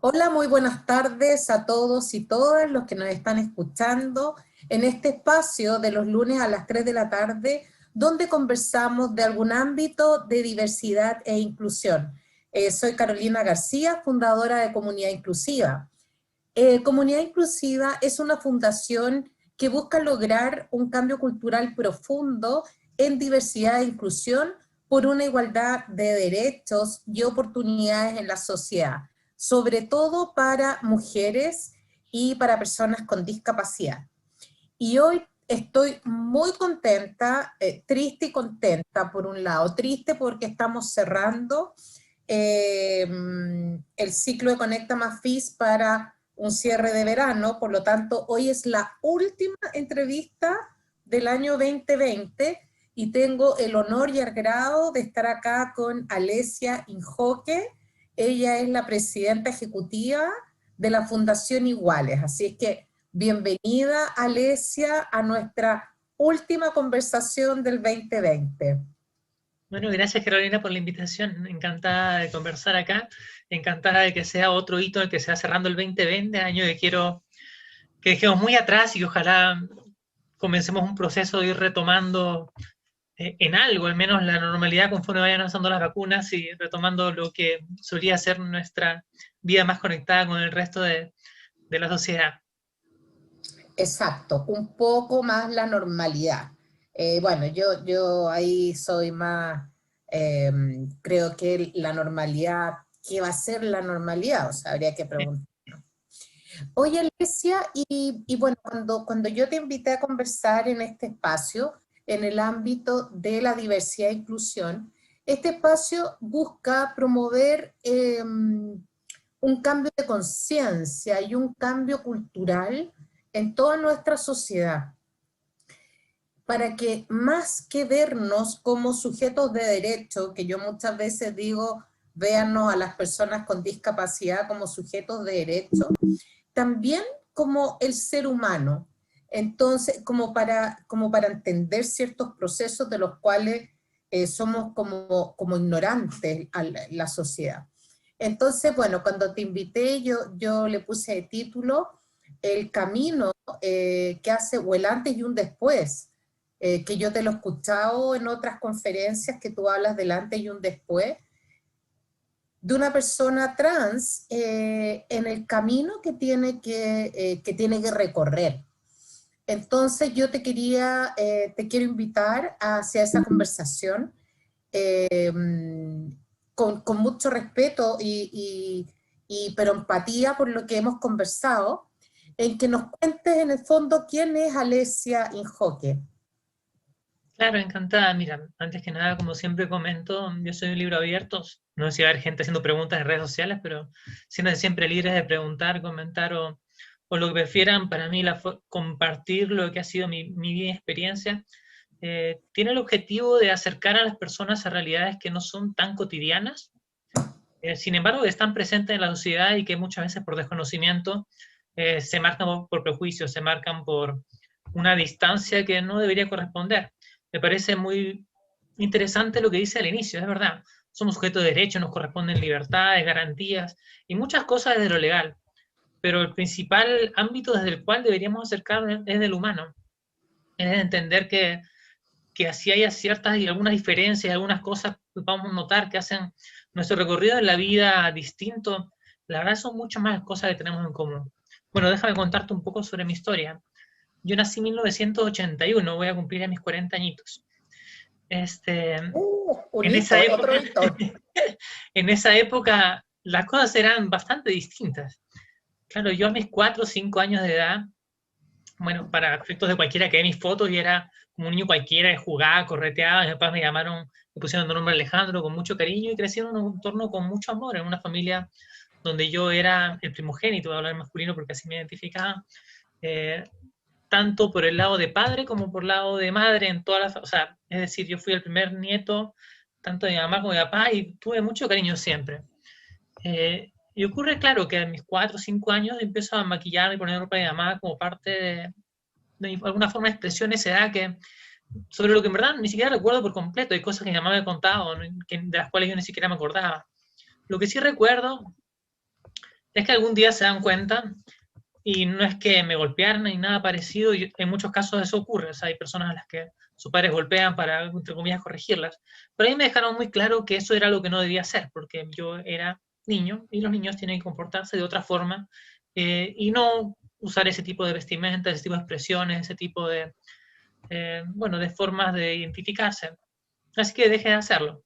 Hola, muy buenas tardes a todos y todas los que nos están escuchando en este espacio de los lunes a las 3 de la tarde, donde conversamos de algún ámbito de diversidad e inclusión. Soy Carolina García, fundadora de Comunidad Inclusiva. Comunidad Inclusiva es una fundación que busca lograr un cambio cultural profundo en diversidad e inclusión por una igualdad de derechos y oportunidades en la sociedad, sobre todo para mujeres y para personas con discapacidad. Y hoy estoy muy contenta, triste y contenta por un lado. Triste porque estamos cerrando eh, el ciclo de Conecta Más FIS para un cierre de verano, por lo tanto, hoy es la última entrevista del año 2020 y tengo el honor y el grado de estar acá con Alesia Injoque. Ella es la presidenta ejecutiva de la Fundación Iguales, así es que bienvenida, Alesia, a nuestra última conversación del 2020. Bueno, gracias Carolina por la invitación. Encantada de conversar acá. Encantada de que sea otro hito el que se va cerrando el 2020, año que quiero que dejemos muy atrás y que ojalá comencemos un proceso de ir retomando en algo, al menos la normalidad conforme vayan avanzando las vacunas y retomando lo que solía ser nuestra vida más conectada con el resto de la sociedad. Exacto, un poco más la normalidad. Bueno, yo ahí soy más, eh, creo que la normalidad, ¿qué va a ser la normalidad? O sea, habría que preguntar. Oye, Alicia, y bueno, cuando yo te invité a conversar en este espacio, en el ámbito de la diversidad e inclusión, este espacio busca promover un cambio de conciencia y un cambio cultural en toda nuestra sociedad, para que más que vernos como sujetos de derecho, que yo muchas veces digo, véanos a las personas con discapacidad como sujetos de derecho, también como el ser humano. Entonces, como para entender ciertos procesos de los cuales somos como ignorantes a la sociedad. Entonces, bueno, cuando te invité, yo le puse de título el camino que hace, o el antes y un después, que yo te lo he escuchado en otras conferencias que tú hablas del antes y un después, de una persona trans en el camino que tiene que recorrer. Entonces yo te quiero invitar hacia esa conversación eh, con mucho respeto pero empatía por lo que hemos conversado, en que nos cuentes en el fondo quién es Alesia Injoque. Claro, encantada. Mira, antes que nada, como siempre comento, yo soy un libro abierto. No sé si va a haber gente haciendo preguntas en redes sociales, pero siéntanse siempre libres de preguntar, comentar o lo que prefieran. Para mí, compartir lo que ha sido mi vida y experiencia tiene el objetivo de acercar a las personas a realidades que no son tan cotidianas, sin embargo, que están presentes en la sociedad y que muchas veces por desconocimiento se marcan por prejuicios, se marcan por una distancia que no debería corresponder. Me parece muy interesante lo que dice al inicio, es verdad. Somos sujetos de derecho, nos corresponden libertades, garantías y muchas cosas desde lo legal, pero el principal ámbito desde el cual deberíamos acercarnos es del humano, es entender que así haya ciertas y algunas diferencias, algunas cosas que vamos a notar que hacen nuestro recorrido en la vida distinto. La verdad son muchas más cosas que tenemos en común. Bueno, déjame contarte un poco sobre mi historia. Yo nací en 1981, voy a cumplir a mis 40 añitos. Este, Un en esa hito, época, otro hito. en esa época las cosas eran bastante distintas. Claro, yo a mis 4 o 5 años de edad, bueno, para efectos de cualquiera que ve mis fotos, y era como un niño cualquiera, jugaba, correteaba, mis papás me llamaron, me pusieron el nombre Alejandro con mucho cariño y crecí en un entorno con mucho amor, en una familia donde yo era el primogénito, voy a hablar masculino porque así me identificaba, eh, tanto por el lado de padre como por el lado de madre, en todas las, o sea, es decir, yo fui el primer nieto, tanto de mi mamá como de mi papá, y tuve mucho cariño siempre. Y ocurre, claro, que a mis 4 o 5 años empiezo a maquillar y poner ropa de mi mamá como parte de alguna forma de expresión esa edad que, sobre lo que en verdad ni siquiera recuerdo por completo. Hay cosas que mi mamá me contaba, ¿no? De las cuales yo ni siquiera me acordaba. Lo que sí recuerdo es que algún día se dan cuenta, y no es que me golpearan ni nada parecido, y en muchos casos eso ocurre, o sea, hay personas a las que sus padres golpean para, entre comillas, corregirlas, pero a mí me dejaron muy claro que eso era lo que no debía hacer, porque yo era niño, y los niños tienen que comportarse de otra forma, y no usar ese tipo de vestimenta, ese tipo de expresiones, ese tipo de, bueno, de formas de identificarse. Así que dejé de hacerlo.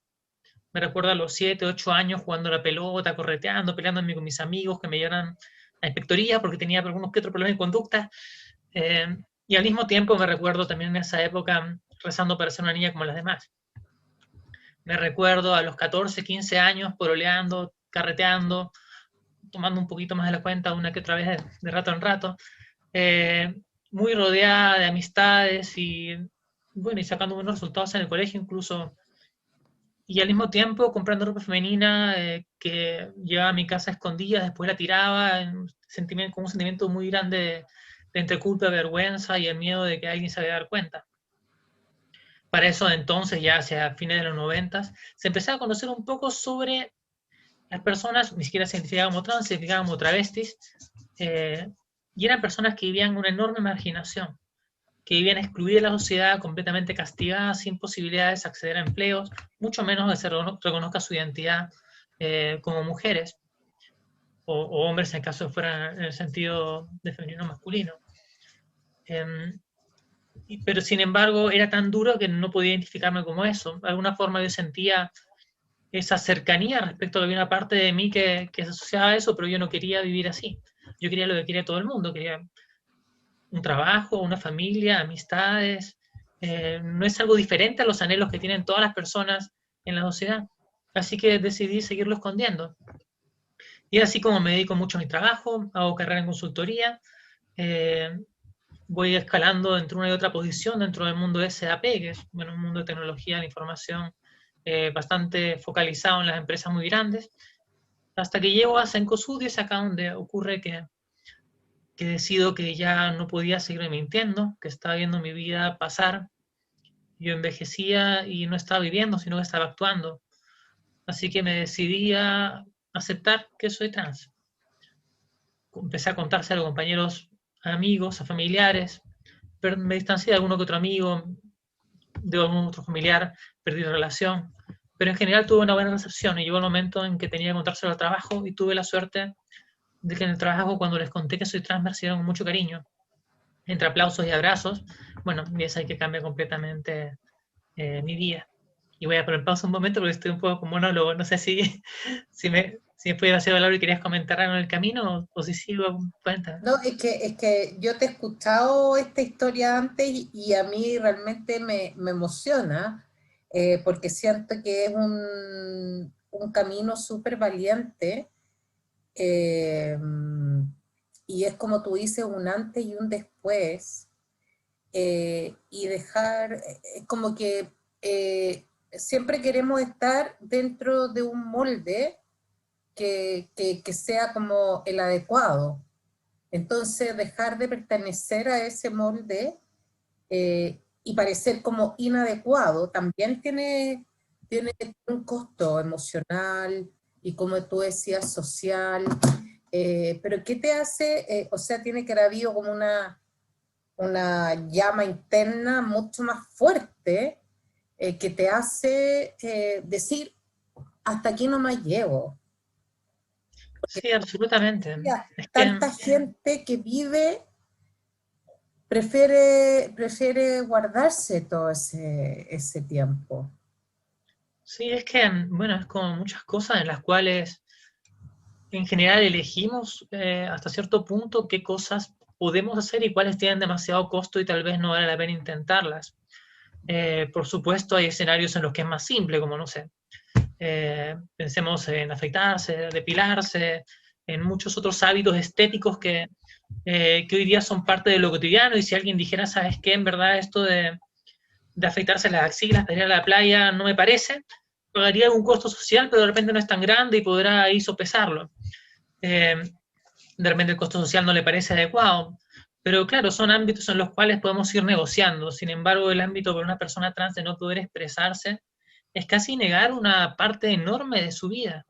Me recuerdo a los 7, 8 años jugando a la pelota, correteando, peleándome con mis amigos que me llevaran a inspectoría porque tenía algunos que otros problemas de conducta. Eh, y al mismo tiempo me recuerdo también en esa época rezando para ser una niña como las demás. Me recuerdo a los 14, 15 años pololeando, carreteando, tomando un poquito más de la cuenta una que otra vez de rato en rato, eh, muy rodeada de amistades y, bueno, y sacando buenos resultados en el colegio incluso, y al mismo tiempo comprando ropa femenina que llevaba a mi casa escondida, después la tiraba, con un sentimiento muy grande de entre culpa, vergüenza y el miedo de que alguien se vaya a dar cuenta. Para eso entonces, ya hacia fines de los 90, se empezaba a conocer un poco sobre las personas, ni siquiera se identificaban como trans, se identificaban como travestis, eh, y eran personas que vivían una enorme marginación, que vivían excluidas de la sociedad, completamente castigadas, sin posibilidades de acceder a empleos, mucho menos de que se reconozca su identidad como mujeres, o hombres en caso de fuera en el sentido de femenino masculino. Eh, pero sin embargo era tan duro que no podía identificarme como eso. De alguna forma yo sentía esa cercanía respecto a que había una parte de mí que se asociaba a eso, pero yo no quería vivir así. Yo quería lo que quería todo el mundo, quería un trabajo, una familia, amistades. No es algo diferente a los anhelos que tienen todas las personas en la sociedad. Así que decidí seguirlo escondiendo. Y así como me dedico mucho a mi trabajo, hago carrera en consultoría, eh, voy escalando entre una y otra posición dentro del mundo SAP, que es bueno, un mundo de tecnología de información bastante focalizado en las empresas muy grandes, hasta que llego a Cencosud y es acá donde ocurre que decido que ya no podía seguir mintiendo, que estaba viendo mi vida pasar. Yo envejecía y no estaba viviendo, sino que estaba actuando. Así que me decidí a aceptar que soy trans. Empecé a contárselo a compañeros, a amigos, a familiares, pero me distancié de alguno que otro amigo, de algún otro familiar, perdí relación. Pero en general tuve una buena recepción y llegó el momento en que tenía que contárselo al trabajo y tuve la suerte de que en el trabajo, cuando les conté que soy trans, me recibieron con mucho cariño, entre aplausos y abrazos. Bueno, y es ahí que cambia completamente mi día. Y voy a poner pausa un momento porque estoy un poco como monólogo. No sé si, si me puede hacer hablar y querías comentar algo en el camino o si sigo cuenta. No, es que yo te he escuchado esta historia antes y a mí realmente me emociona, porque siento que es un camino súper valiente, eh, y es como tú dices, un antes y un después, y dejar, como que siempre queremos estar dentro de un molde que sea como el adecuado. Entonces, dejar de pertenecer a ese molde y parecer como inadecuado también tiene un costo emocional y, como tú decías, social. Pero ¿qué te hace? O sea, tiene que haber habido como una llama interna mucho más fuerte que te hace decir, hasta aquí no más llego. Sí, absolutamente. Mira, Es que tanta gente que vive prefiere guardarse todo ese tiempo. sí, es que, bueno, es como muchas cosas en las cuales en general elegimos hasta cierto punto qué cosas podemos hacer y cuáles tienen demasiado costo y tal vez no vale la pena intentarlas. Por supuesto, hay escenarios en los que es más simple, como no sé, pensemos en afeitarse, depilarse, en muchos otros hábitos estéticos que hoy día son parte de lo cotidiano. Y si alguien dijera, ¿sabes qué? En verdad esto de afeitarse las axilas, de ir a la playa, no me parece, pagaría un costo social, pero de repente no es tan grande y podrá ahí sopesarlo. Eh, de repente el costo social no le parece adecuado. Pero claro, son ámbitos en los cuales podemos ir negociando. Sin embargo, el ámbito para una persona trans de no poder expresarse es casi negar una parte enorme de su vida.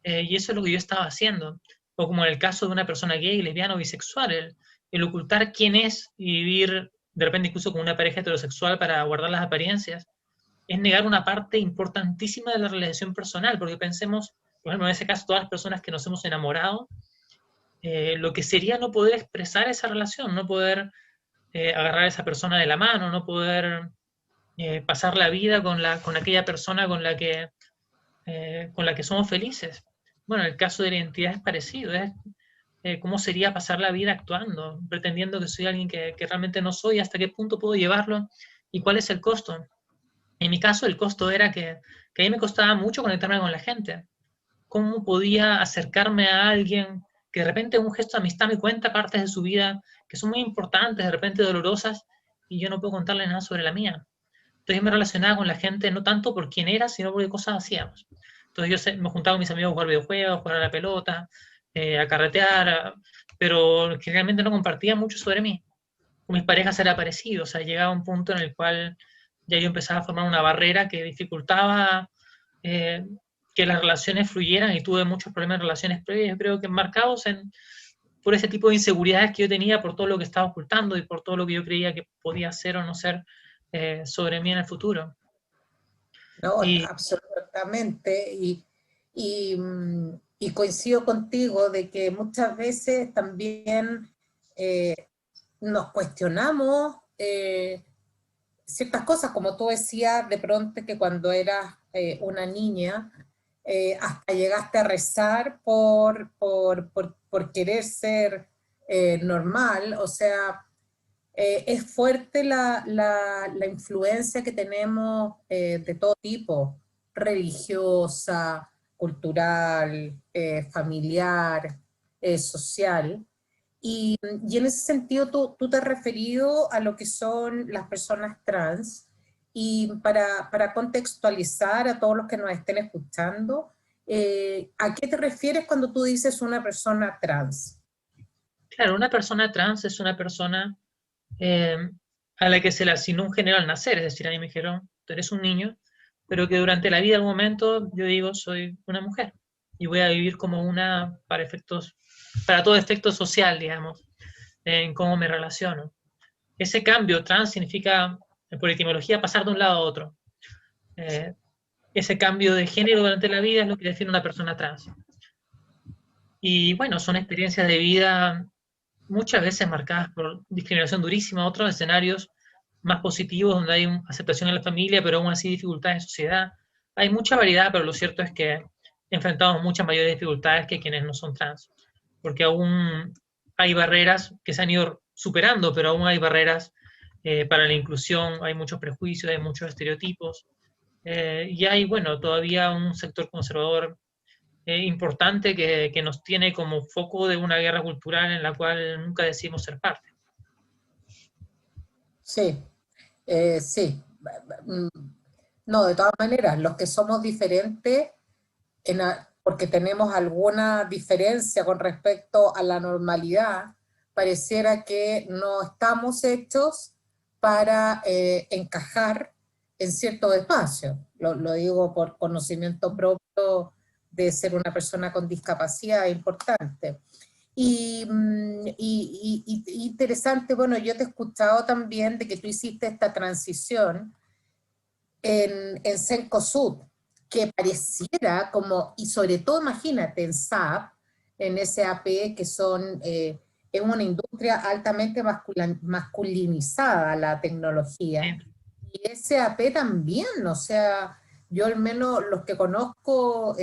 Y eso es lo que yo estaba haciendo. o como en el caso de una persona gay, lesbiana o bisexual, el ocultar quién es y vivir de repente incluso con una pareja heterosexual para guardar las apariencias, es negar una parte importantísima de la relación personal, porque pensemos, por ejemplo, en ese caso, todas las personas que nos hemos enamorado, lo que sería no poder expresar esa relación, no poder agarrar a esa persona de la mano, no poder pasar la vida con aquella persona con la que somos felices. Bueno, el caso de la identidad es parecido, es cómo sería pasar la vida actuando, pretendiendo que soy alguien que realmente no soy, hasta qué punto puedo llevarlo y cuál es el costo. En mi caso, el costo era que a mí me costaba mucho conectarme con la gente. ¿Cómo podía acercarme a alguien que de repente un gesto de amistad me cuenta partes de su vida que son muy importantes, de repente dolorosas, y yo no puedo contarle nada sobre la mía? Entonces yo me relacionaba con la gente no tanto por quién era, sino por qué cosas hacíamos. Entonces me juntaba con mis amigos a jugar videojuegos, a jugar a la pelota, a carretear, pero generalmente no compartía mucho sobre mí. Con mis parejas era parecido, o sea, llegaba un punto en el cual ya yo empezaba a formar una barrera que dificultaba eh, que las relaciones fluyeran y tuve muchos problemas en relaciones previas, yo creo que marcados por ese tipo de inseguridades que yo tenía, por todo lo que estaba ocultando y por todo lo que yo creía que podía ser o no ser sobre mí en el futuro. No, Y absolutamente. Y coincido contigo de que muchas veces también eh, nos cuestionamos ciertas cosas, como tú decías, de pronto que cuando eras una niña, hasta llegaste a rezar por querer ser normal, o sea, es fuerte la influencia que tenemos de todo tipo, religiosa, cultural, familiar, social. Y en ese sentido, tú te has referido a lo que son las personas trans, y para contextualizar a todos los que nos estén escuchando, ¿a qué te refieres cuando tú dices una persona trans? claro, una persona trans es una persona eh, a la que se le asignó un género al nacer, es decir, a mí me dijeron, tú eres un niño, pero que durante la vida, en algún momento, yo digo, soy una mujer y voy a vivir como una para todo efecto social, digamos, en cómo me relaciono. Ese cambio trans significa, por etimología, pasar de un lado a otro. Eh, ese cambio de género durante la vida es lo que define una persona trans. Y bueno, son experiencias de vida muchas veces marcadas por discriminación durísima, otros escenarios más positivos donde hay aceptación en la familia, pero aún así dificultades en sociedad. Hay mucha variedad, pero lo cierto es que enfrentamos muchas mayores dificultades que quienes no son trans, porque aún hay barreras que se han ido superando, pero aún hay barreras para la inclusión, hay muchos prejuicios, hay muchos estereotipos, y hay, bueno, todavía un sector conservador importante que nos tiene como foco de una guerra cultural en la cual nunca decidimos ser parte. Sí, sí. Mm, No, de todas maneras, los que somos diferentes, porque tenemos alguna diferencia con respecto a la normalidad, pareciera que no estamos hechos para encajar en ciertos espacios. Lo digo por conocimiento propio de ser una persona con discapacidad importante. Interesante, bueno, yo te he escuchado también de que tú hiciste esta transición en Cencosud, que pareciera como, y sobre todo imagínate en SAP, en SAP, que son, es una industria altamente masculinizada la tecnología, Sí, y SAP también, o sea, yo al menos los que conozco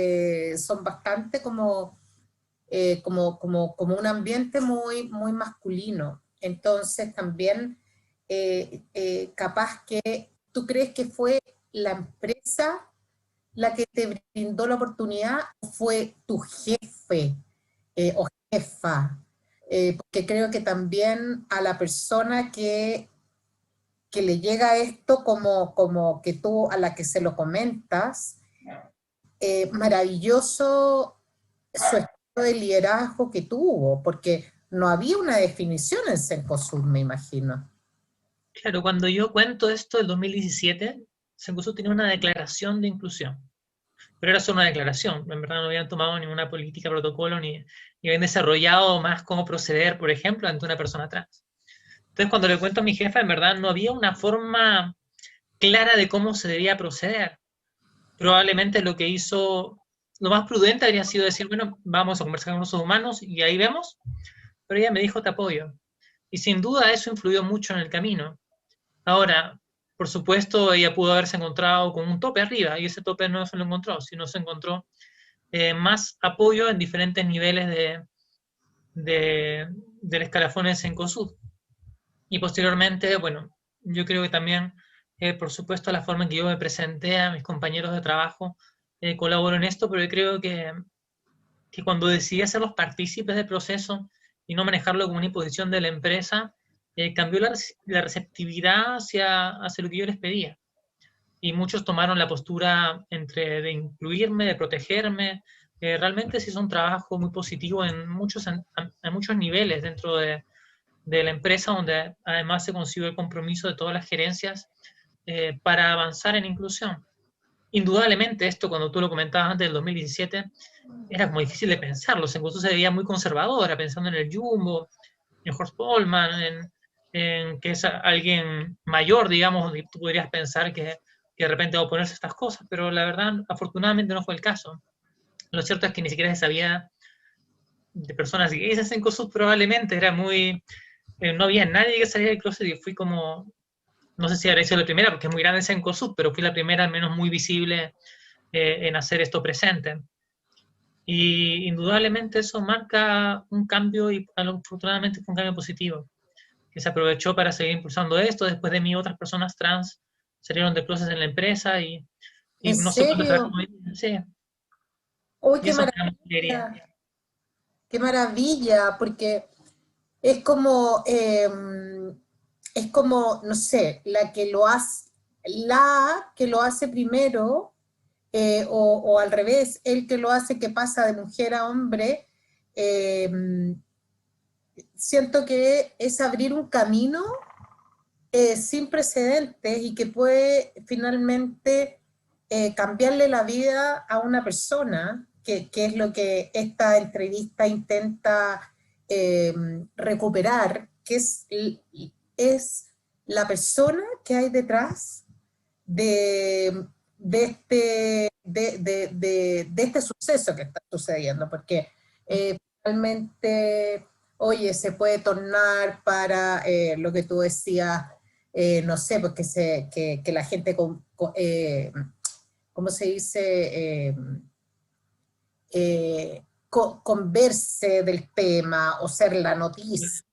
son bastante como un ambiente muy masculino. Entonces también capaz que tú crees que fue la empresa la que te brindó la oportunidad, o fue tu jefe o jefa, porque creo que también a la persona que le llega esto como que tú a la que se lo comentas, maravilloso su estado de liderazgo que tuvo, porque no había una definición en Cencosud, me imagino. claro, cuando yo cuento esto del 2017, Cencosud tenía una declaración de inclusión. pero era solo una declaración. En verdad no habían tomado ninguna política, protocolo, ni habían desarrollado más cómo proceder, por ejemplo, ante una persona trans. Entonces, cuando le cuento a mi jefa, en verdad no había una forma clara de cómo se debía proceder. Probablemente lo que hizo, lo más prudente habría sido decir, bueno, vamos a conversar con los humanos y ahí vemos, pero ella me dijo, te apoyo. Y sin duda eso influyó mucho en el camino. Ahora, por supuesto, ella pudo haberse encontrado con un tope arriba, y ese tope no se lo encontró, sino se encontró más apoyo en diferentes niveles del escalafón en Cencosud. Y posteriormente, bueno, yo creo que también, por supuesto, la forma en que yo me presenté a mis compañeros de trabajo colaboró en esto, pero yo creo que cuando decidí hacerlos partícipes del proceso y no manejarlo como una imposición de la empresa, cambió la receptividad hacia lo que yo les pedía. Y muchos tomaron la postura entre de incluirme, de protegerme. Realmente sí es un trabajo muy positivo en muchos niveles dentro de la empresa, donde además se consiguió el compromiso de todas las gerencias para avanzar en inclusión. Indudablemente esto, cuando tú lo comentabas antes del 2017, era como difícil de pensarlo. Incluso se veía muy conservadora, pensando en el Jumbo, en Horst Polman, en que es alguien mayor, digamos, y tú podrías pensar que de repente va a oponerse a estas cosas, pero la verdad, afortunadamente no fue el caso. Lo cierto es que ni siquiera se sabía de personas gays en Cencosud, probablemente, era muy... no había nadie que saliera del closet y fui como, no sé si habré sido la primera, porque es muy grande Cencosud, pero fui la primera, al menos muy visible, en hacer esto presente. Y indudablemente eso marca un cambio y afortunadamente fue un cambio positivo, que se aprovechó para seguir impulsando esto. Después de mí otras personas trans salieron de closet en la empresa y ¿En no sé cuándo será serio? como... Sí, ¡Uy, y eso me da mucha alegría. qué maravilla! Porque es como, no sé, la que lo hace primero, o al revés, el que lo hace que pasa de mujer a hombre, eh, siento que es abrir un camino sin precedentes y que puede finalmente cambiarle la vida a una persona, que es lo que esta entrevista intenta eh, recuperar, que es la persona que hay detrás de este suceso que está sucediendo, porque realmente, oye, se puede tornar para lo que tú decías, no sé, porque que la gente, ¿cómo se dice? Converse del tema o ser la noticia,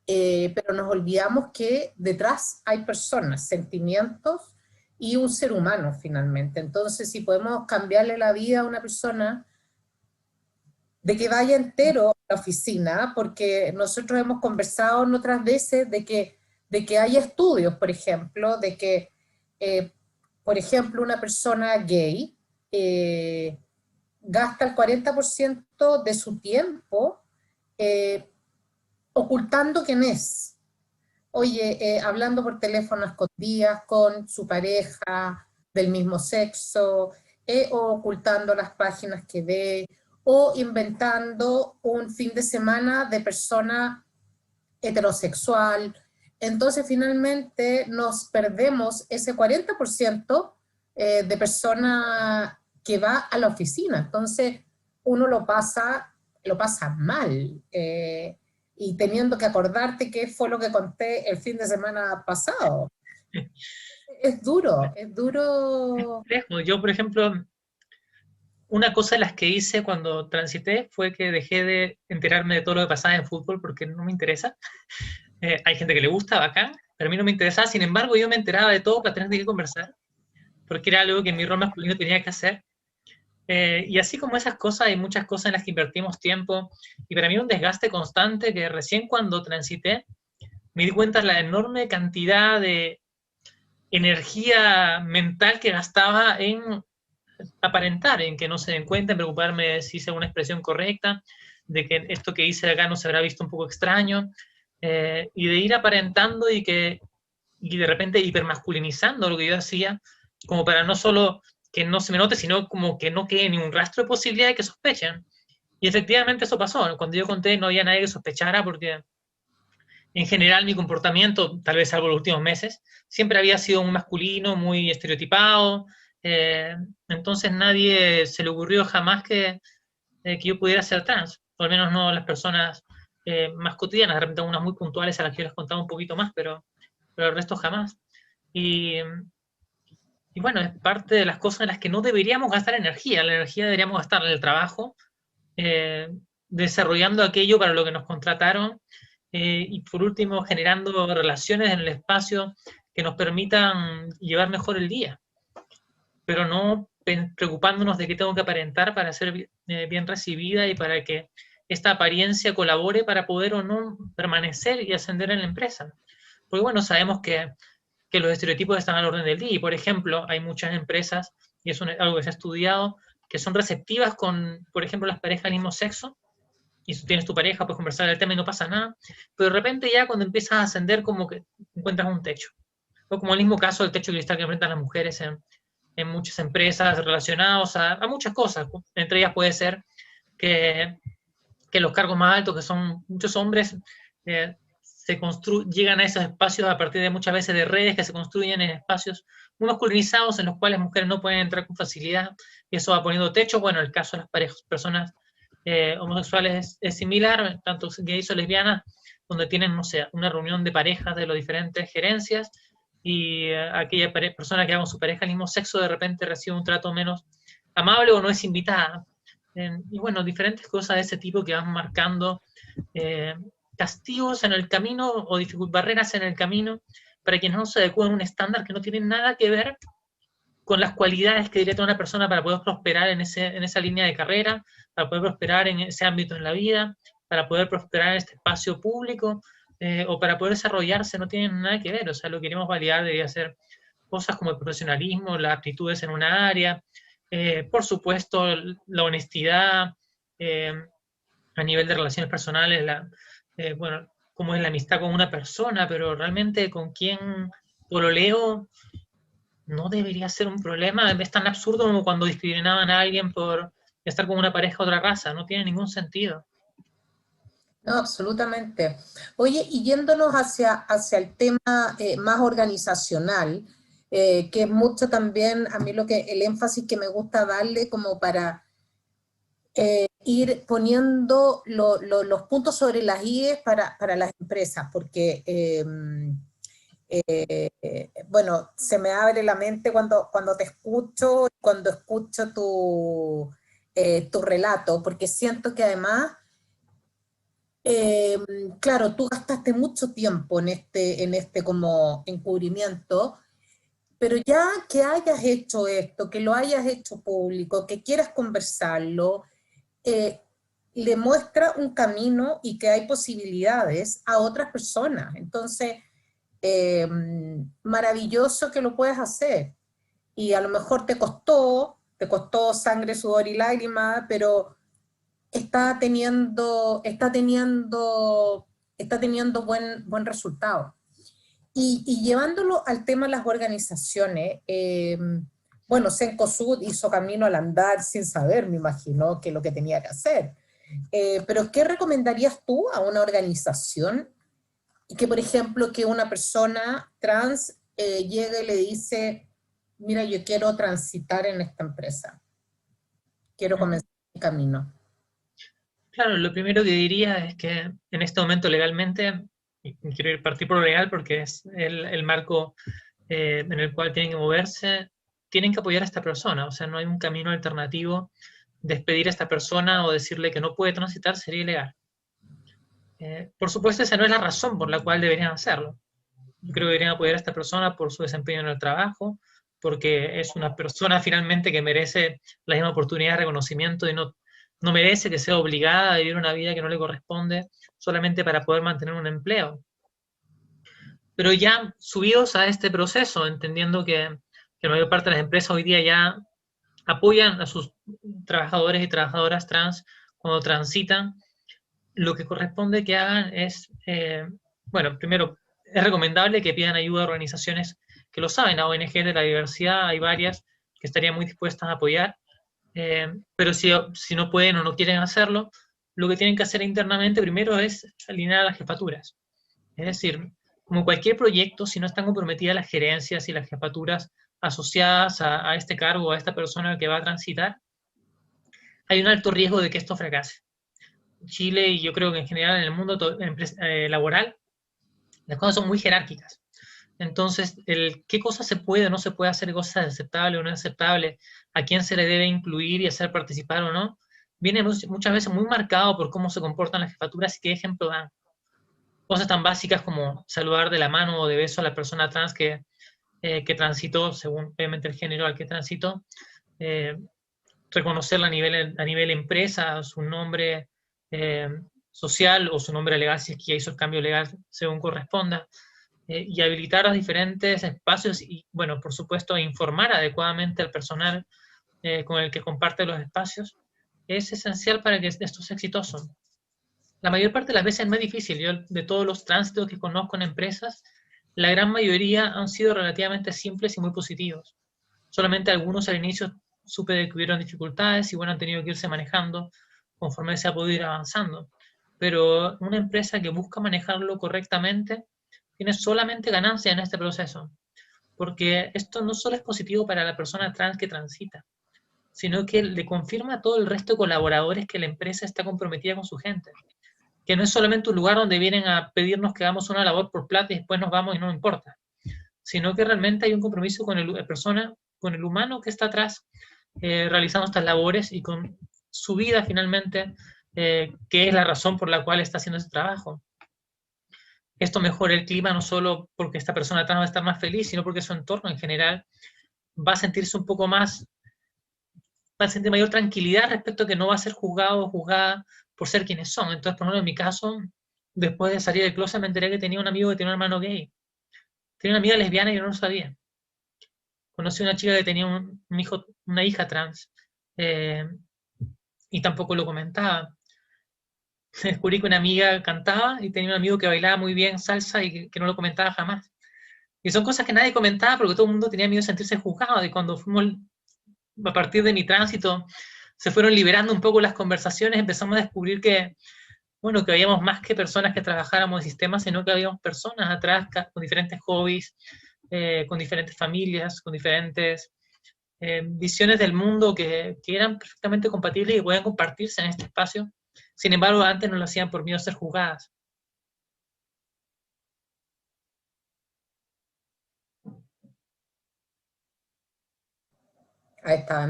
pero nos olvidamos que detrás hay personas, sentimientos y un ser humano finalmente. Entonces, si podemos cambiarle la vida a una persona, de que vaya entero a la oficina, porque nosotros hemos conversado en otras veces de que hay estudios, por ejemplo, de que, eh, por ejemplo, una persona gay gasta el 40% de su tiempo eh, ocultando quién es. Oye, hablando por teléfono a escondidas con su pareja del mismo sexo, o ocultando las páginas que ve, o inventando un fin de semana de persona heterosexual. Entonces, finalmente, nos perdemos ese 40% de persona que va a la oficina. Entonces, uno lo pasa mal. Y teniendo que acordarte qué fue lo que conté el fin de semana pasado. Es duro, es duro. Complejo. Yo, por ejemplo, una cosa de las que hice cuando transité fue que dejé de enterarme de todo lo que pasaba en fútbol porque no me interesa. Hay gente que le gusta, bacán, pero a mí no me interesaba. Sin embargo, yo me enteraba de todo para tener que conversar, porque era algo que mi rol masculino tenía que hacer. Y así como esas cosas, hay muchas cosas en las que invertimos tiempo. Y para mí un desgaste constante que recién cuando transité me di cuenta de la enorme cantidad de energía mental que gastaba en aparentar, en que no se den cuenta, en preocuparme de si hice una expresión correcta, de que esto que hice acá no se habrá visto un poco extraño, y de ir aparentando y de repente hipermasculinizando lo que yo hacía, como para no solo que no se me note, sino como que no quede ni un rastro de posibilidad de que sospechen. Y efectivamente eso pasó. Cuando yo conté no había nadie que sospechara porque en general mi comportamiento, tal vez salvo los últimos meses, siempre había sido un masculino, muy estereotipado. eh, entonces nadie se le ocurrió jamás que yo pudiera ser trans, o al menos no las personas más cotidianas, de repente unas muy puntuales a las que yo les contaba un poquito más, pero el resto jamás. Y, y bueno, es parte de las cosas en las que no deberíamos gastar energía. La energía deberíamos gastar en el trabajo, eh, desarrollando aquello para lo que nos contrataron, y por último generando relaciones en el espacio que nos permitan llevar mejor el día, pero no preocupándonos de qué tengo que aparentar para ser bien recibida y para que esta apariencia colabore para poder o no permanecer y ascender en la empresa. Porque bueno, sabemos que los estereotipos están al orden del día y por ejemplo hay muchas empresas, y es algo que se ha estudiado, que son receptivas con, por ejemplo, las parejas del mismo sexo, y si tienes tu pareja, puedes conversar del tema y no pasa nada, pero de repente ya cuando empiezas a ascender como que encuentras un techo. O como el mismo caso del techo de cristal que enfrentan las mujeres en muchas empresas relacionados a muchas cosas. Entre ellas puede ser que, que los cargos más altos, que son muchos hombres, llegan a esos espacios a partir de muchas veces de redes que se construyen en espacios muy masculinizados en los cuales mujeres no pueden entrar con facilidad, y eso va poniendo techo. Bueno, el caso de las personas homosexuales es similar, tanto gays o lesbianas, donde tienen, no sé, una reunión de parejas de las diferentes gerencias, y aquella persona que va con su pareja del mismo sexo de repente recibe un trato menos amable o no es invitada. Y bueno, diferentes cosas de ese tipo que van marcando eh, castigos en el camino o barreras en el camino para quienes no se adecúan a un estándar que no tiene nada que ver con las cualidades que debería tener una persona para poder prosperar en esa línea de carrera, para poder prosperar en ese ámbito en la vida, para poder prosperar en este espacio público, o para poder desarrollarse. No tienen nada que ver. O sea, lo que queremos validar debería ser cosas como el profesionalismo, las aptitudes en una área, por supuesto, la honestidad, eh, a nivel de relaciones personales, bueno, cómo es la amistad con una persona, pero realmente con quién pololeo no debería ser un problema. Es tan absurdo como cuando discriminaban a alguien por estar con una pareja de otra raza. No tiene ningún sentido. No, absolutamente. Oye, y yéndonos hacia el tema más organizacional, que es mucho también a mí el énfasis que me gusta darle como para ir poniendo los puntos sobre las IES para las empresas, porque, bueno, se me abre la mente cuando te escucho, cuando escucho tu relato, porque siento que además eh, claro, tú gastaste mucho tiempo en este como encubrimiento, pero ya que hayas hecho esto, que lo hayas hecho público, que quieras conversarlo, eh, le muestra un camino y que hay posibilidades a otras personas. Entonces, eh, maravilloso que lo puedas hacer. Y a lo mejor te costó sangre, sudor y lágrimas, pero está teniendo buen resultado. Y llevándolo al tema de las organizaciones, bueno, Cencosud hizo camino al andar sin saber, me imagino, que lo que tenía que hacer. Pero ¿qué recomendarías tú a una organización que, por ejemplo, que una persona trans llegue y le dice, mira, yo quiero transitar en esta empresa, quiero comenzar mi camino? Claro, lo primero que diría es que en este momento legalmente, y quiero partir por lo legal porque es el marco en el cual tienen que moverse, tienen que apoyar a esta persona. O sea, no hay un camino alternativo. Despedir a esta persona o decirle que no puede transitar sería ilegal. Por supuesto, esa no es la razón por la cual deberían hacerlo. Yo creo que deberían apoyar a esta persona por su desempeño en el trabajo, porque es una persona finalmente que merece la misma oportunidad de reconocimiento y no merece que sea obligada a vivir una vida que no le corresponde solamente para poder mantener un empleo. Pero ya subidos a este proceso, entendiendo que la mayor parte de las empresas hoy día ya apoyan a sus trabajadores y trabajadoras trans cuando transitan, lo que corresponde que hagan es, bueno, primero, es recomendable que pidan ayuda a organizaciones que lo saben. A ONG de la diversidad hay varias que estarían muy dispuestas a apoyar, pero si no pueden o no quieren hacerlo, lo que tienen que hacer internamente primero es alinear a las jefaturas. Es decir, como cualquier proyecto, si no están comprometidas las gerencias y las jefaturas asociadas a este cargo, a esta persona que va a transitar, hay un alto riesgo de que esto fracase. Chile, y yo creo que en general en el mundo laboral, las cosas son muy jerárquicas. Entonces, qué cosas se puede o no se puede hacer, cosas aceptables o no aceptables, a quién se le debe incluir y hacer participar o no, viene muchas veces muy marcado por cómo se comportan las jefaturas y qué ejemplo dan. Cosas tan básicas como saludar de la mano o de beso a la persona trans que transitó, según obviamente el género al que transitó, eh, reconocerla a nivel empresa, su nombre eh, social o su nombre legal si es que ya hizo el cambio legal según corresponda, y habilitar los diferentes espacios y, bueno, por supuesto, informar adecuadamente al personal con el que comparte los espacios, es esencial para que esto sea exitoso. La mayor parte de las veces es más difícil. Yo, de todos los tránsitos que conozco en empresas, la gran mayoría han sido relativamente simples y muy positivos. Solamente algunos al inicio supe de que hubieron dificultades y bueno, han tenido que irse manejando conforme se ha podido ir avanzando. Pero una empresa que busca manejarlo correctamente tiene solamente ganancia en este proceso, porque esto no solo es positivo para la persona trans que transita, sino que le confirma a todo el resto de colaboradores que la empresa está comprometida con su gente, que no es solamente un lugar donde vienen a pedirnos que hagamos una labor por plata y después nos vamos y no nos importa, sino que realmente hay un compromiso con el persona, con el humano que está atrás realizando estas labores y con su vida finalmente, que es la razón por la cual está haciendo ese trabajo. Esto mejora el clima no solo porque esta persona trans va a estar más feliz, sino porque su entorno en general va a sentirse un poco más, va a sentir mayor tranquilidad respecto a que no va a ser juzgado o juzgada por ser quienes son. Entonces, por ejemplo, en mi caso, después de salir del closet me enteré que tenía un amigo que tenía un hermano gay. Tenía una amiga lesbiana y yo no lo sabía. Conocí a una chica que tenía un hijo, una hija trans eh, y tampoco lo comentaba. Descubrí que una amiga cantaba y tenía un amigo que bailaba muy bien salsa y que no lo comentaba jamás. Y son cosas que nadie comentaba porque todo el mundo tenía miedo de sentirse juzgado. Y cuando fuimos, a partir de mi tránsito, se fueron liberando un poco las conversaciones, empezamos a descubrir que, bueno, que habíamos más que personas que trabajáramos en sistemas, sino que habíamos personas atrás con diferentes hobbies, con diferentes familias, con diferentes visiones del mundo que eran perfectamente compatibles y podían compartirse en este espacio. Sin embargo, antes no lo hacían por miedo a ser juzgadas. Ahí está.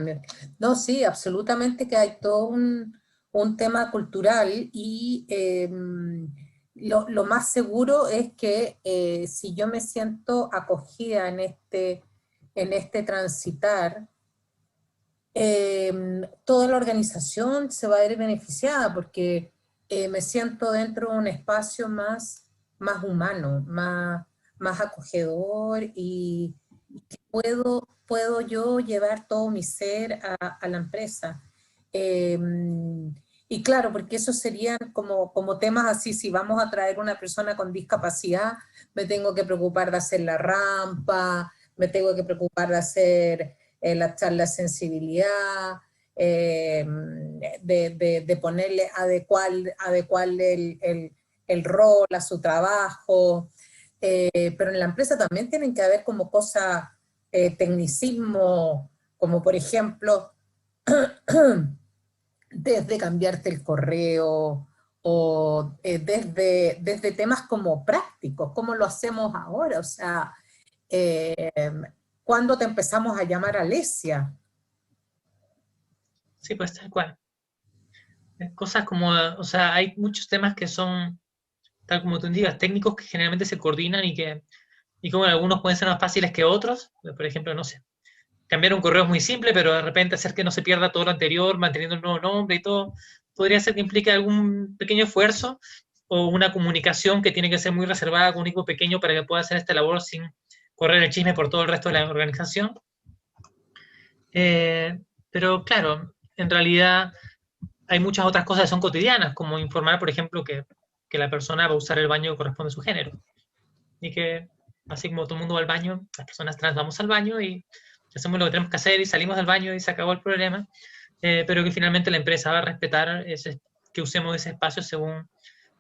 No, sí, absolutamente que hay todo un tema cultural y lo más seguro es que si yo me siento acogida en este transitar, toda la organización se va a ver beneficiada porque me siento dentro de un espacio más humano, más acogedor y que puedo yo llevar todo mi ser a la empresa. Eh, y claro, porque eso serían como temas así, si vamos a traer una persona con discapacidad, me tengo que preocupar de hacer la rampa, me tengo que preocupar de hacer la charla de sensibilidad, de ponerle, adecuarle el rol a su trabajo, pero en la empresa también tienen que haber como cosas, tecnicismo, como por ejemplo, desde cambiarte el correo o desde temas como prácticos, como lo hacemos ahora, o sea, eh, ¿cuándo te empezamos a llamar Alesia? Sí, pues tal cual. Cosas como, o sea, hay muchos temas que son, tal como tú digas, técnicos que generalmente se coordinan y como algunos pueden ser más fáciles que otros. Por ejemplo, no sé, cambiar un correo es muy simple, pero de repente hacer que no se pierda todo lo anterior, manteniendo el nuevo nombre y todo, podría ser que implique algún pequeño esfuerzo o una comunicación que tiene que ser muy reservada con un equipo pequeño para que pueda hacer esta labor sin correr el chisme por todo el resto de la organización. Eh, pero claro, en realidad hay muchas otras cosas que son cotidianas, como informar, por ejemplo, que la persona va a usar el baño que corresponde a su género. Y que, así como todo el mundo va al baño, las personas trans vamos al baño y hacemos lo que tenemos que hacer y salimos del baño y se acabó el problema, pero que finalmente la empresa va a respetar que usemos ese espacio según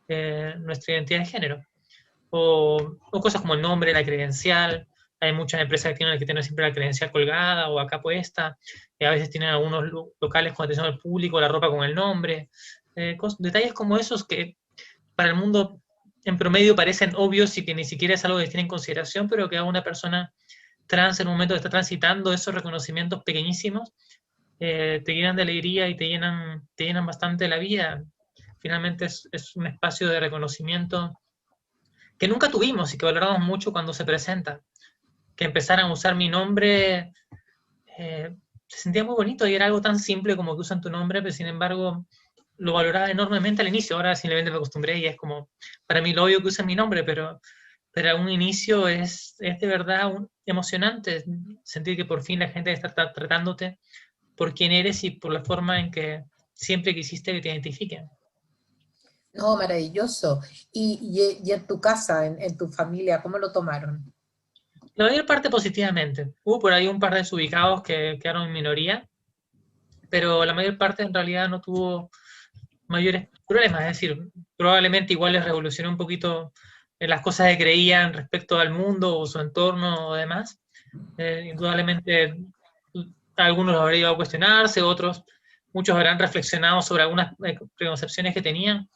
nuestra identidad de género. O cosas como el nombre, la credencial. Hay muchas empresas que tienen que tener siempre la credencial colgada o acá puesta. A veces tienen algunos locales con atención al público, la ropa con el nombre. Detalles como esos que para el mundo en promedio parecen obvios y que ni siquiera es algo que tiene en consideración, pero que a una persona trans en un momento que está transitando esos reconocimientos pequeñísimos, te llenan de alegría y te llenan bastante la vida. Finalmente es un espacio de reconocimiento que nunca tuvimos y que valoramos mucho cuando se presenta. Que empezaran a usar mi nombre, se sentía muy bonito y era algo tan simple como que usan tu nombre, pero sin embargo lo valoraba enormemente al inicio. Ahora simplemente me acostumbré y es como, para mí lo obvio que usan mi nombre, pero a un inicio es de verdad emocionante sentir que por fin la gente está tratándote por quién eres y por la forma en que siempre quisiste que te identifiquen. No, maravilloso. Y en tu casa, en tu familia, ¿cómo lo tomaron? La mayor parte positivamente. Hubo por ahí un par de desubicados que quedaron en minoría, pero la mayor parte en realidad no tuvo mayores problemas. Es decir, probablemente igual les revolucionó un poquito las cosas que creían respecto al mundo o su entorno o demás. Indudablemente algunos lo habrían ido a cuestionarse, muchos habrán reflexionado sobre algunas preconcepciones que tenían,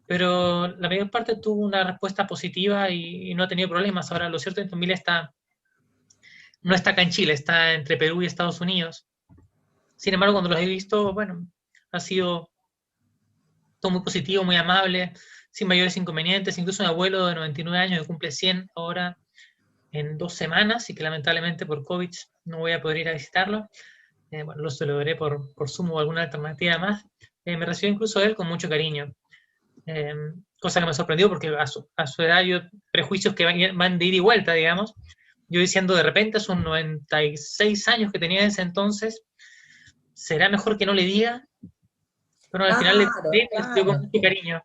pero la mayor parte tuvo una respuesta positiva y no ha tenido problemas. Ahora, lo cierto es que mi familia no está acá en Chile, está entre Perú y Estados Unidos. Sin embargo, cuando los he visto, bueno, ha sido todo muy positivo, muy amable, sin mayores inconvenientes. Incluso un abuelo de 99 años que cumple 100 ahora en 2 semanas y que lamentablemente por COVID no voy a poder ir a visitarlo. Bueno, lo celebraré por Zoom o alguna alternativa más. Me recibió incluso él con mucho cariño. Eh, Cosa que me sorprendió porque a su edad yo, prejuicios que van de ida y vuelta, digamos. Yo diciendo de repente, a sus 96 años que tenía en ese entonces, ¿será mejor que no le diga? Pero al final le Claro, dio con claro, mucho cariño.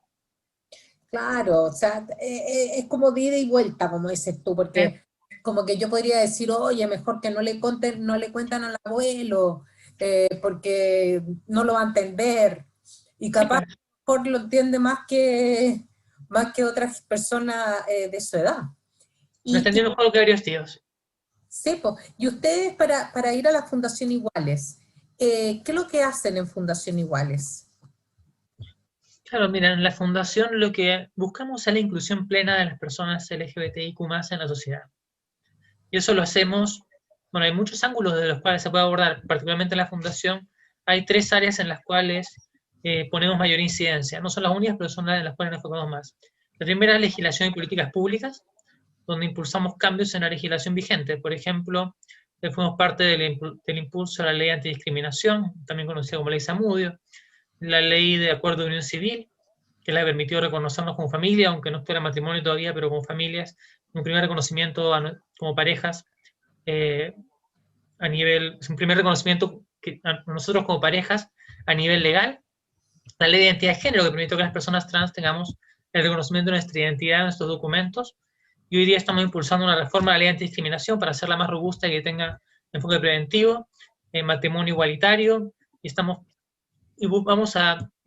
claro. O sea, es como de ida y vuelta, como dices tú, ¿Eh? porque como que yo podría decir, oye, mejor que no le cuentan al abuelo, porque no lo va a entender. Y Sí, capaz pues. mejor lo entiende más que otras personas de su edad. Lo Y entendí mejor que varios tíos. sí, po. Y ustedes para ir a la Fundación Iguales, ¿qué es lo que hacen en Fundación Iguales? Claro, mira, en la fundación lo que buscamos es la inclusión plena de las personas LGBTIQ+ en la sociedad. Y eso lo hacemos, bueno, hay muchos ángulos de los cuales se puede abordar, particularmente en la fundación. Hay 3 áreas en las cuales ponemos mayor incidencia. No son las únicas, pero son las en las cuales nos enfocamos más. La primera es legislación y políticas públicas, donde impulsamos cambios en la legislación vigente. Por ejemplo, fuimos parte del impulso a la ley antidiscriminación, también conocida como ley Zamudio, la ley de acuerdo de unión civil, que la permitió reconocernos como familia, aunque no fuera matrimonio todavía, pero como familias, un primer reconocimiento como parejas eh, es un primer reconocimiento que a nosotros como parejas a nivel legal. La ley de identidad de género que permitió que las personas trans tengamos el reconocimiento de nuestra identidad en nuestros documentos. Y hoy día estamos impulsando una reforma de la ley de antidiscriminación para hacerla más robusta y que tenga enfoque preventivo, matrimonio igualitario, y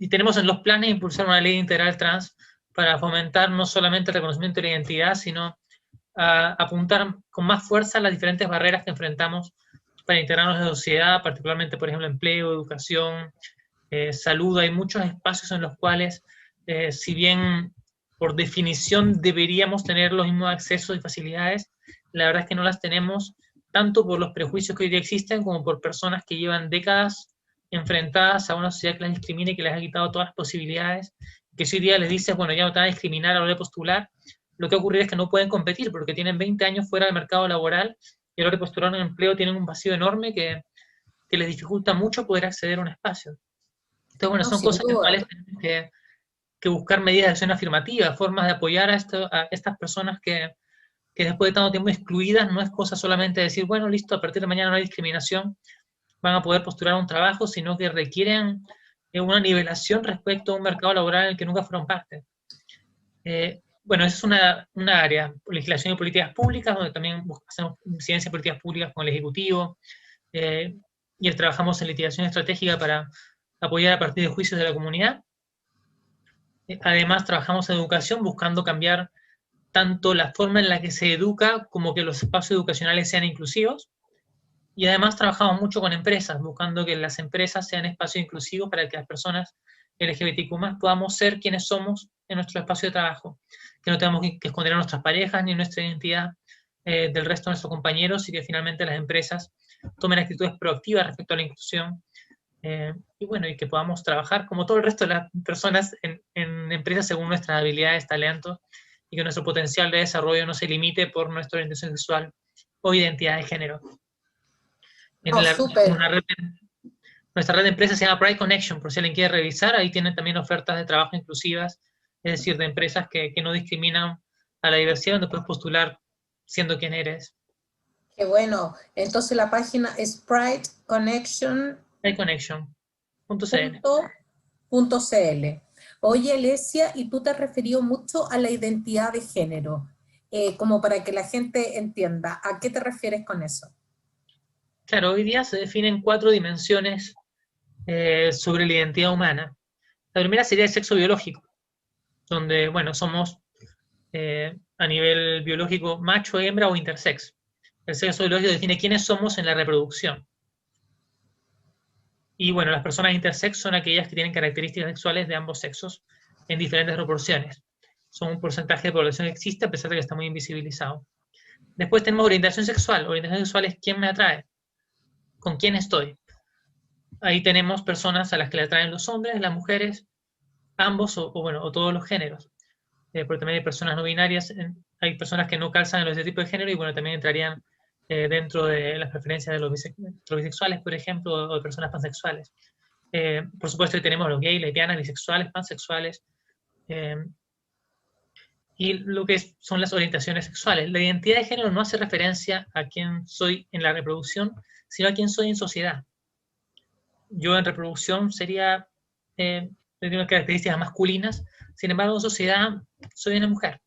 tenemos en los planes impulsar una ley integral trans para fomentar no solamente el reconocimiento de la identidad, sino a apuntar con más fuerza las diferentes barreras que enfrentamos para integrarnos en la sociedad, particularmente, por ejemplo, empleo, educación, salud. Hay muchos espacios en los cuales, si bien por definición deberíamos tener los mismos accesos y facilidades, la verdad es que no las tenemos, tanto por los prejuicios que hoy día existen como por personas que llevan décadas enfrentadas a una sociedad que las discrimina y que les ha quitado todas las posibilidades, que si hoy día les dices, bueno, ya no te van a discriminar a la hora de postular, lo que ocurre es que no pueden competir porque tienen 20 años fuera del mercado laboral y a la hora de postular un empleo tienen un vacío enorme que les dificulta mucho poder acceder a un espacio. Entonces, bueno, No, son sin cosas en las duda. cuales tenemos que buscar medidas de acción afirmativa, formas de apoyar a estas personas que después de tanto tiempo excluidas, no es cosa solamente de decir, bueno, listo, a partir de mañana no hay discriminación, van a poder postular un trabajo, sino que requieren una nivelación respecto a un mercado laboral en el que nunca fueron parte. Bueno, esa es una área, legislación y políticas públicas, donde también hacemos incidencia de políticas públicas con el Ejecutivo, y trabajamos en litigación estratégica para apoyar a partir de juicios de la comunidad. Además, trabajamos en educación buscando cambiar tanto la forma en la que se educa como que los espacios educacionales sean inclusivos. Y además trabajamos mucho con empresas, buscando que las empresas sean espacios inclusivos para que las personas LGBTQ+ podamos ser quienes somos en nuestro espacio de trabajo, que no tengamos que esconder a nuestras parejas ni nuestra identidad del resto de nuestros compañeros, y que finalmente las empresas tomen actitudes proactivas respecto a la inclusión, y bueno, y que podamos trabajar como todo el resto de las personas en empresas según nuestras habilidades, talentos, y que nuestro potencial de desarrollo no se limite por nuestra orientación sexual o identidad de género. No, súper. Nuestra red de empresas se llama Pride Connection, por si alguien quiere revisar, ahí tienen también ofertas de trabajo inclusivas, es decir, de empresas que no discriminan a la diversidad, donde puedes postular siendo quien eres. Qué bueno. Entonces la página es prideconnection.cl. PrideConnection.cl. Oye, Alesia, y tú te has referido mucho a la identidad de género, como para que la gente entienda. ¿A qué te refieres con eso? Claro, hoy día se definen 4 dimensiones sobre la identidad humana. La primera sería el sexo biológico, donde, bueno, somos a nivel biológico macho, hembra o intersex. El sexo biológico define quiénes somos en la reproducción. Y bueno, las personas intersex son aquellas que tienen características sexuales de ambos sexos en diferentes proporciones. Son un porcentaje de población que existe, a pesar de que está muy invisibilizado. Después tenemos orientación sexual. Orientación sexual es quién me atrae, con quién estoy. Ahí tenemos personas a las que le atraen los hombres, las mujeres, ambos o todos los géneros. Porque también hay personas no binarias, hay personas que no calzan en los estereotipos de género, y bueno, también entrarían dentro de las preferencias de los bisexuales, por ejemplo, o de personas pansexuales. Por supuesto, tenemos los gays, lesbianas, bisexuales, pansexuales, y lo que son las orientaciones sexuales. La identidad de género no hace referencia a quién soy en la reproducción, sino a quién soy en sociedad. Yo en reproducción sería, tengo unas características masculinas, sin embargo en sociedad soy una mujer.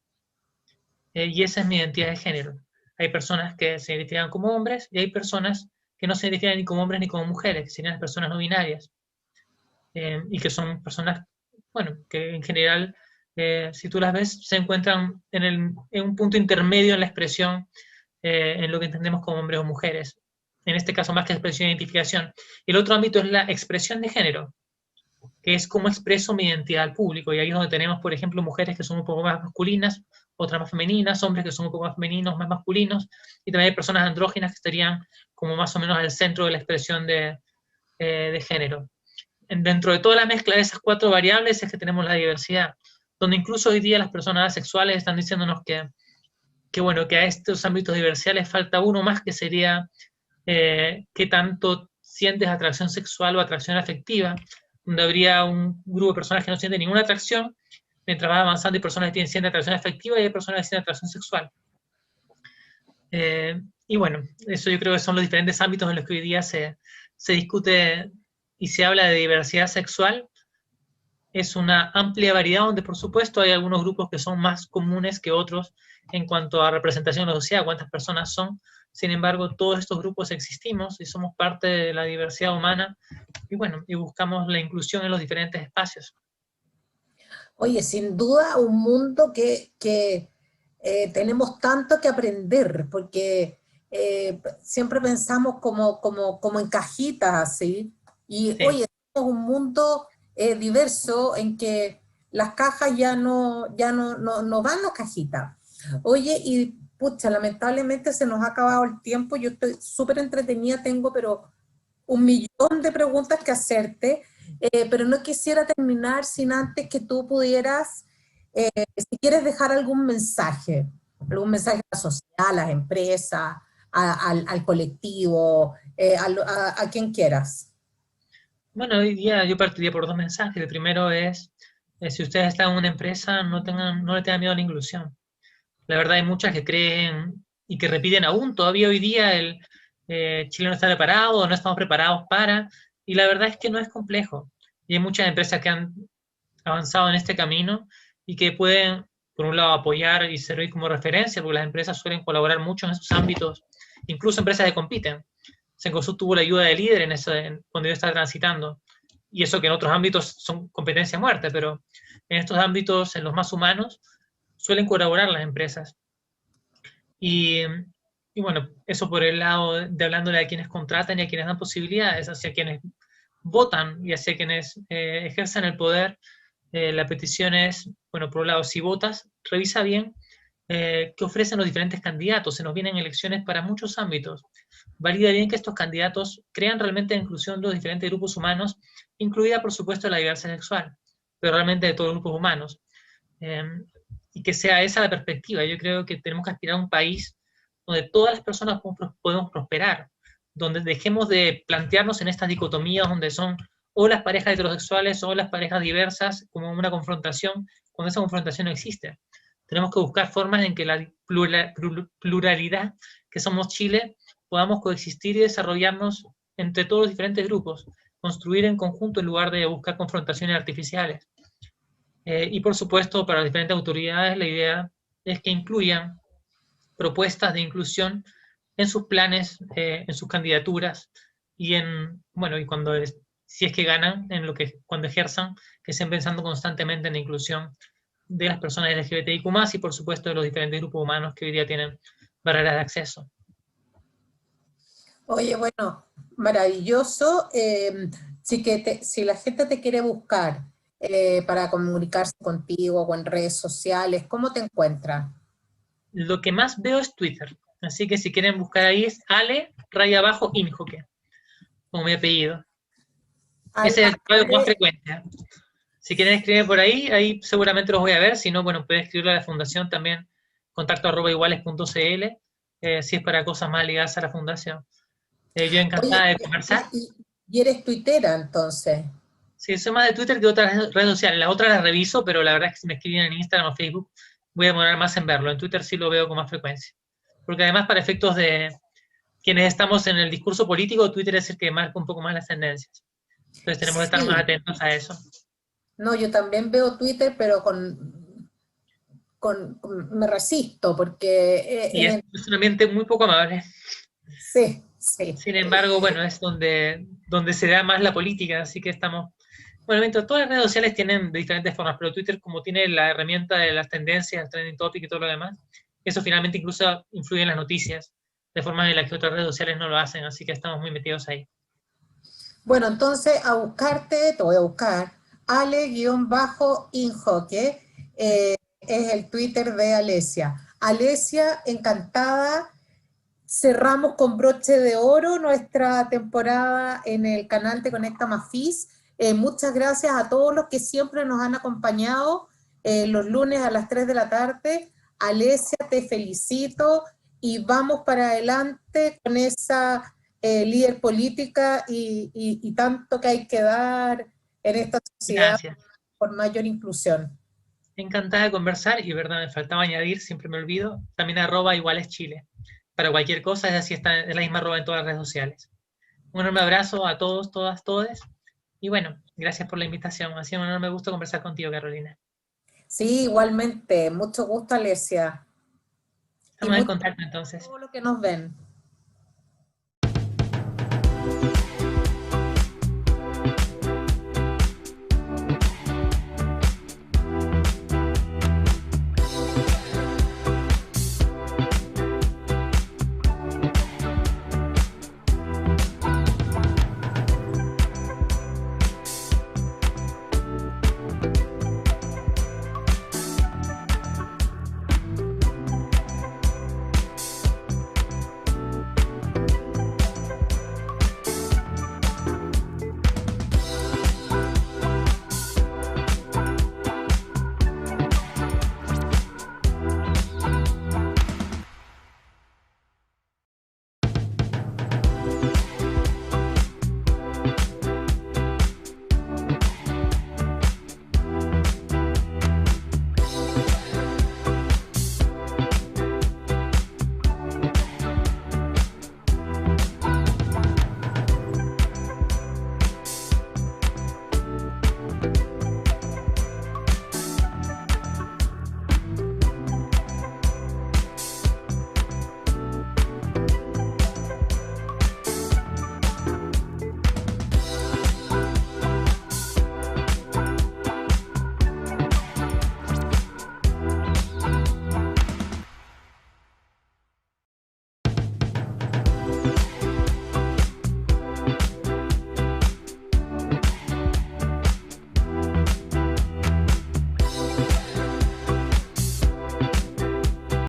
Y esa es mi identidad de género. Hay personas que se identifican como hombres y hay personas que no se identifican ni como hombres ni como mujeres, que serían las personas no binarias. Y que son personas, bueno, que en general, si tú las ves, se encuentran en un punto intermedio en la expresión, en lo que entendemos como hombres o mujeres. En este caso, más que expresión de identificación. Y el otro ámbito es la expresión de género, que es cómo expreso mi identidad al público. Y ahí es donde tenemos, por ejemplo, mujeres que son un poco más masculinas, otras más femeninas, hombres que son un poco más femeninos, más masculinos, y también hay personas andróginas que estarían como más o menos al centro de la expresión de género. Dentro de toda la mezcla de esas 4 variables es que tenemos la diversidad, donde incluso hoy día las personas asexuales están diciéndonos que bueno, que a estos ámbitos de diversidad les falta uno más, que sería qué tanto sientes atracción sexual o atracción afectiva, donde habría un grupo de personas que no sienten ninguna atracción, mientras va avanzando hay personas que sienten atracción afectiva y hay personas que sienten atracción sexual. Y bueno, eso yo creo que son los diferentes ámbitos en los que hoy día se discute y se habla de diversidad sexual. Es una amplia variedad donde, por supuesto, hay algunos grupos que son más comunes que otros en cuanto a representación en la sociedad, cuántas personas son. Sin embargo, todos estos grupos existimos y somos parte de la diversidad humana, y bueno, y buscamos la inclusión en los diferentes espacios. Oye, sin duda un mundo que tenemos tanto que aprender, porque siempre pensamos como en cajitas así, y Sí. oye, somos un mundo diverso en que las cajas ya no van las cajitas. Oye, y pucha, lamentablemente se nos ha acabado el tiempo, yo estoy súper entretenida, tengo pero un millón de preguntas que hacerte, pero no quisiera terminar sin antes que tú pudieras, si quieres dejar algún mensaje a la sociedad, a las empresas, al colectivo, a quien quieras. Bueno, hoy día yo partiría por 2 mensajes. El primero es, si ustedes están en una empresa, no le tengan miedo a la inclusión. La verdad hay muchas que creen y que repiten aún todavía hoy día el Chile no está preparado o no estamos preparados para, y la verdad es que no es complejo. Y hay muchas empresas que han avanzado en este camino y que pueden, por un lado, apoyar y servir como referencia, porque las empresas suelen colaborar mucho en esos ámbitos, incluso empresas que compiten. Cencosud tuvo la ayuda de líder en eso, cuando yo estaba transitando, y eso que en otros ámbitos son competencia a muerte, pero en estos ámbitos, en los más humanos, suelen colaborar las empresas. Y, y bueno, eso por el lado de hablándole a quienes contratan y a quienes dan posibilidades, hacia quienes votan y hacia quienes ejercen el poder. La petición es, bueno, por un lado, si votas, revisa bien qué ofrecen los diferentes candidatos. Se nos vienen elecciones para muchos ámbitos. Valida bien que estos candidatos crean realmente la inclusión de los diferentes grupos humanos, incluida, por supuesto, la diversidad sexual, pero realmente de todos los grupos humanos. Eh, y que sea esa la perspectiva. Yo creo que tenemos que aspirar a un país donde todas las personas podemos prosperar, donde dejemos de plantearnos en estas dicotomías donde son o las parejas heterosexuales o las parejas diversas como una confrontación, cuando esa confrontación no existe. Tenemos que buscar formas en que la pluralidad que somos Chile podamos coexistir y desarrollarnos entre todos los diferentes grupos, construir en conjunto en lugar de buscar confrontaciones artificiales. Y por supuesto, para las diferentes autoridades, la idea es que incluyan propuestas de inclusión en sus planes, en sus candidaturas y bueno, y si es que ganan, cuando ejerzan, que estén pensando constantemente en la inclusión de las personas LGBTIQ+, y por supuesto de los diferentes grupos humanos que hoy día tienen barreras de acceso. Oye, bueno, maravilloso. Si la gente te quiere buscar para comunicarse contigo o en redes sociales, ¿cómo te encuentra? Lo que más veo es Twitter, así que si quieren buscar ahí es Ale_Injoque, como mi apellido. Ese es el correo más frecuente. Si quieren escribir por ahí seguramente los voy a ver. Si no, bueno, pueden escribirle a la fundación también, contacto@iguales.cl, si es para cosas más ligadas a la fundación. Yo Oye, encantada de conversar. y eres tuitera entonces. Sí, soy más de Twitter que de otras redes sociales. Las otras las reviso, pero la verdad es que si me escriben en Instagram o Facebook, voy a demorar más en verlo. En Twitter sí lo veo con más frecuencia. Porque además, para efectos de quienes estamos en el discurso político, Twitter es el que marca un poco más las tendencias. Entonces tenemos que estar más Sí, atentos a eso. no, yo también veo Twitter, pero me resisto porque Y es un ambiente muy poco amable. sí, sí. Sin embargo, bueno, es donde se da más la política, así que estamos... Bueno, mientras todas las redes sociales tienen de diferentes formas, pero Twitter, como tiene la herramienta de las tendencias, el trending topic y todo lo demás, eso finalmente incluso influye en las noticias, de forma en la que otras redes sociales no lo hacen, así que estamos muy metidos ahí. Bueno, entonces a buscarte, te voy a buscar, Ale_Injoque, es el Twitter de Alesia. Alesia, encantada. Cerramos con broche de oro nuestra temporada en el canal Te Conecta Mafis. Muchas gracias a todos los que siempre nos han acompañado los lunes a las 3 de la tarde. Alesia, te felicito y vamos para adelante con esa líder política y tanto que hay que dar en esta sociedad Gracias. por mayor inclusión. Encantada de conversar y, verdad, me faltaba añadir, siempre me olvido, también @igualeschile. Para cualquier cosa, es así, es la misma arroba en todas las redes sociales. Un enorme abrazo a todos, todas, todes. Y bueno, gracias por la invitación. Ha sido un enorme gusto conversar contigo, Carolina. Sí, igualmente. Mucho gusto, Alesia. Y Estamos en mucho contacto gusto a entonces. todos los que nos ven.